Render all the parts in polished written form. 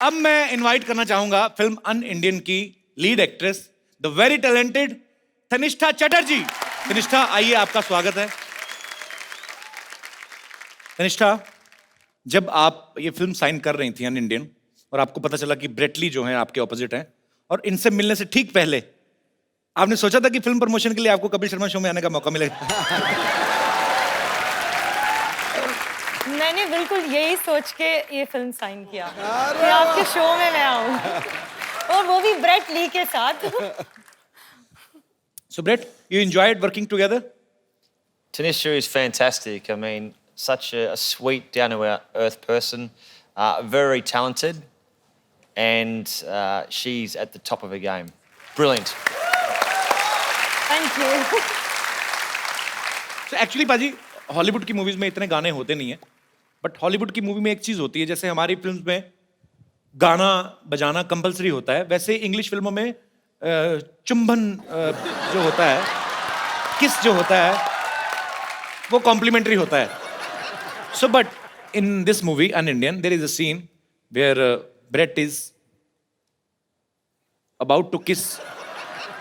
अब मैं इनवाइट करना चाहूंगा फिल्म अन इंडियन की lead actress the very talented Tanishtha Chatterjee. Tanishtha आइए, आपका स्वागत है। तनिष्ठा, जब आप ये फिल्म साइन कर रही थी अन इंडियन और आपको पता चला कि ब्रेट ली जो है आपके ऑपोजिट हैं और इनसे मिलने से ठीक पहले आपने सोचा था कि फिल्म प्रमोशन के लिए आपको कपिल शर्मा शो में आने का मौका मिलेगा? मैंने बिल्कुल यही सोच के ये फिल्म साइन किया कि आपके शो में मैं आऊं और वो भी ब्रेट ली के साथ। So Brett, you enjoyed working together? Tanisha is fantastic. I mean, such a sweet, down-to-earth person, very talented, and she's at the top of her game. Brilliant. Thank you. So actually पाजी, Hollywood की movies में इतने गाने होते नहीं है, but Hollywood की movie में एक चीज होती है, जैसे हमारी फिल्म्स में गाना बजाना कंपलसरी होता है, वैसे इंग्लिश फिल्मों में चुंबन जो होता है, किस जो होता है, वो कॉम्प्लीमेंट्री होता है। So but in this movie unindian there is a scene where Brett is about to kiss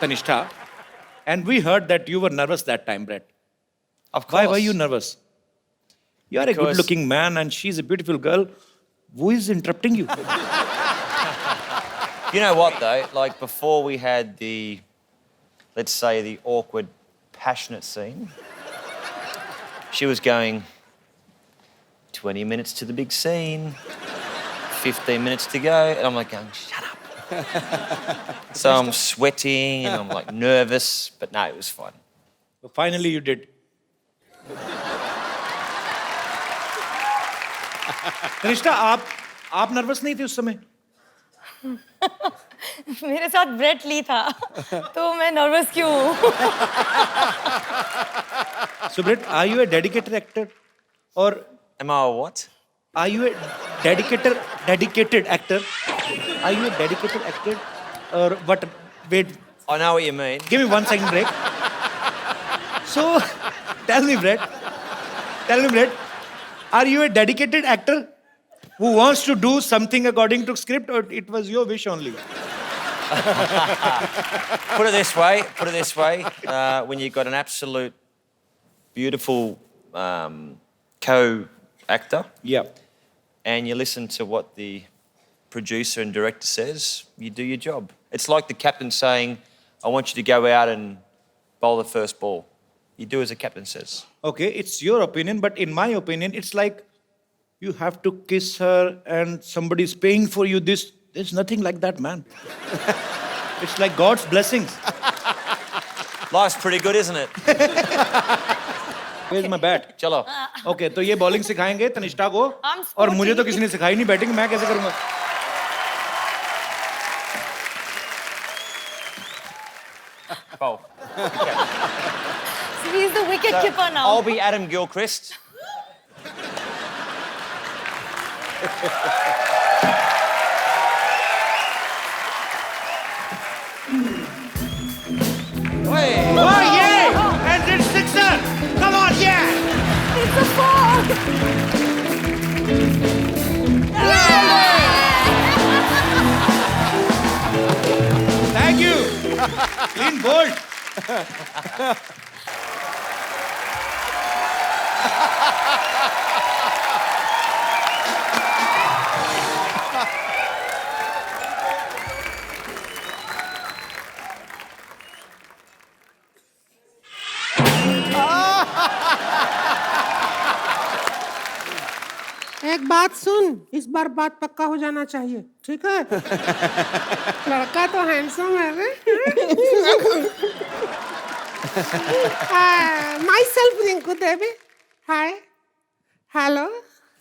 Tannishtha and we heard that you were nervous that time, Brett. Of course. Why were you nervous? You are a good-looking man and she's a beautiful girl. Who is interrupting you? You know what, though? Like, before we had the, let's say, the awkward, passionate scene, she was going, 20 minutes to the big scene, 15 minutes to go, and I'm like going, shut up. So I'm sweating and I'm like nervous, but no, it was fun. So finally you did. Tanishtha, आप nervous नहीं थे उस समय? मेरे साथ Brett Lee था, तो मैं नर्वस क्यों हूँ? So Brett, are you a dedicated actor? Or Am I a what? are you a dedicated actor? Are you a dedicated actor? Or what? Wait, I know what you mean. give me 1 second break. So, tell me, Brett, are you a dedicated actor who wants to do something according to script, or it was your wish only? Put it this way, when you've got an absolute beautiful co-actor Yeah. and you listen to what the producer and director says, you do your job. It's like the captain saying, I want you to go out and bowl the first ball. You do as the captain says. Okay, it's your opinion, but in my opinion, it's like you have to kiss her and somebody's paying for you this. There's nothing like that, man. It's like God's blessings. Life's pretty good, isn't it? Where's my bat? Chalo. Okay, तो ये bowling सिखाएंगे तनिष्ठा को, I'm और मुझे तो sporty. किसी ने सिखाई नहीं बैटिंग, मैं कैसे करूंगा? Bowl. So he's the wicket keeper now. I'll be Adam Gilchrist. Hey. Oh yeah! And it's sixer! Come on, yeah! It's a four. Thank you! Clean bolt! एक बात सुन, इस बार बात पक्का हो जाना चाहिए, ठीक है? लड़का तो हैंडसम है रे। Myself Rinku Devi. Hi. Hello.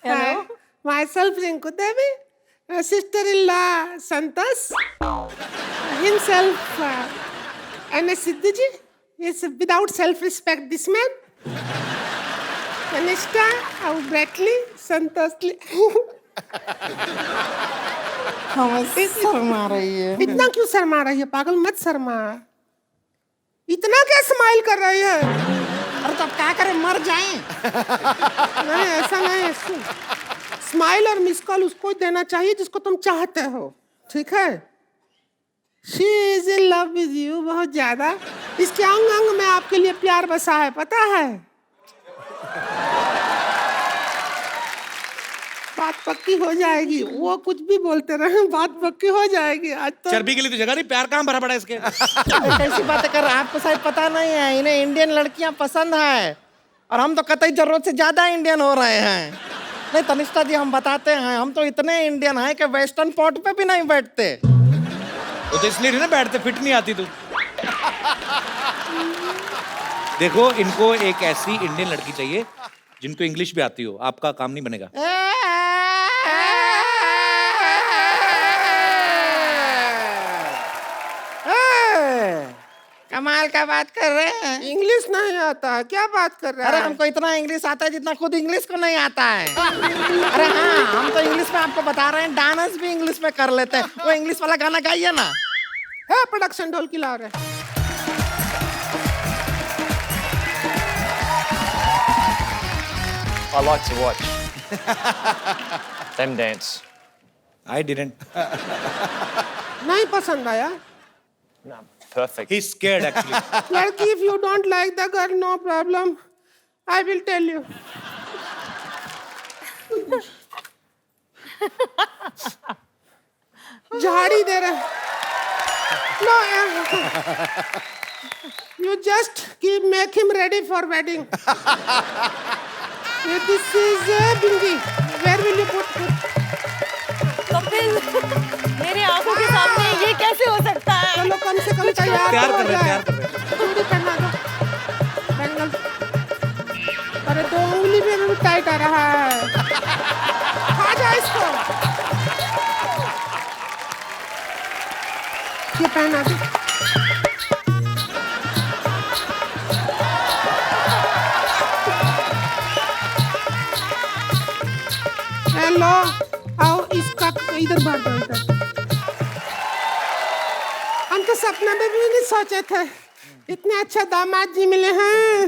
Hello. Hi. Myself Rinku Devi. Sister-in-law Santosh. Himself N.S. Sidhuji. Is without self-respect, this man. Tanishta, Bradley, Santosh. Sharma रही है। इतना क्यों शर्मा रही है? पागल मत शर्मा। इतना क्या स्माइल कर रही है? अरे तो अब क्या करें, मर जाएं? नहीं ऐसा नहीं, स्माइल और मिस कॉल उसको देना चाहिए जिसको तुम चाहते हो, ठीक है? She is in love with you बहुत ज्यादा। इसके अंग अंग में आपके लिए प्यार बसा है, पता है? बात पक्की हो जाएगी, वो कुछ भी बोलते रहे, बात पक्की हो जाएगी। आज तो चर्बी के लिए तो जगह नहीं, प्यार कहाँ भरा पड़ा है इसके? कैसी बातें कर रहे हैं? आपको शायद पता नहीं है, इन्हें इंडियन लड़कियां पसंद है और हम तो कतई जरूरत से ज्यादा इंडियन हो रहे हैं। नहीं तनिष्ठा जी, हम बताते हैं, हम तो इतने इंडियन हैं कि वेस्टर्न पॉट पे भी नहीं बैठते। वो तो इसलिए नहीं ना बैठते, फिट नहीं आती तू। देखो, इनको एक ऐसी इंडियन लड़की चाहिए जिनको इंग्लिश भी आती हो, आपका काम नहीं बनेगा। कमाल का बात कर रहे हैं। इंग्लिश नहीं आता है, क्या बात कर रहा अरे है? हमको इतना इंग्लिश आता है जितना खुद इंग्लिश को नहीं आता है। अरे हाँ, हम तो इंग्लिश में आपको बता रहे हैं, डांस भी इंग्लिश में कर लेते हैं। वो इंग्लिश वाला गाना गाइए ना। है प्रोडक्शन ढोल की ला रहे। I like to watch them dance. I didn't. नहीं पसंद आया? No, perfect. He's scared actually. लड़की, if you don't like the girl, no problem. I will tell you. झाड़ी दे रहे। No, you just make him ready for wedding. This is Bingi. Where will you put? Kapil, मेरे आंखों के सामने ये कैसे हो सकता है? चलो कम से कम तैयार प्यार तो कर हो रहे हैं, जाए। प्यार कर रहे हैं। चूड़ी पहना दो, बैंगल। अरे तो उंगली में भी टाइट आ रहा है। खा जा इसको। ये पहना दो। हेलो, आओ इसका इधर बाहर दो इधर। हम तो सपने में भी नहीं सोचे थे इतने अच्छे दामाद जी मिले हैं।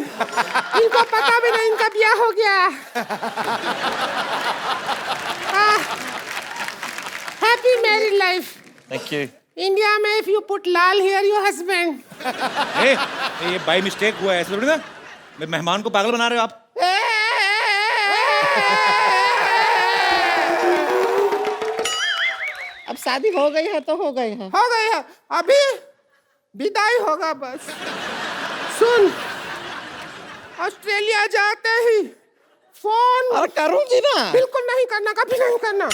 इनको पता भी नहीं इनका ब्याह हो गया। Happy married life. Thank you. India में if you put laal here your husband. ये बाई मिस्टेक हुआ है, ऐसे थोड़ी ना। मेहमान को पागल बना रहे हो आप। अब शादी हो गई है तो हो गई है। हो गई है, अभी विदाई होगा बस। सुन, ऑस्ट्रेलिया जाते ही फोन अरे करूंगी ना। बिल्कुल नहीं करना, कभी नहीं करना।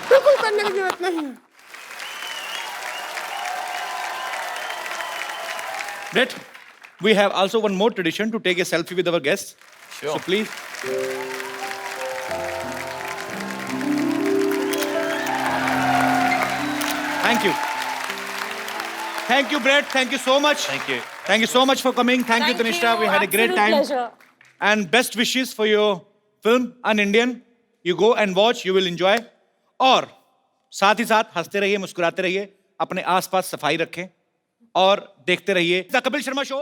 बिल्कुल करने की जरूरत नहीं है। Brett, we have also one more tradition to take a selfie with our guests. Sure. So please. Thank you. Thank you, Brett. Thank you so much. Thank you. Thank you so much for coming. Thank you, Tanisha. We had a great Absolute time. pleasure. And best wishes for your film, An Indian. You go and watch, you will enjoy. और साथ ही साथ हंसते रहिए, मुस्कुराते रहिए, अपने आसपास सफाई रखें और देखते रहिए द कपिल शर्मा शो।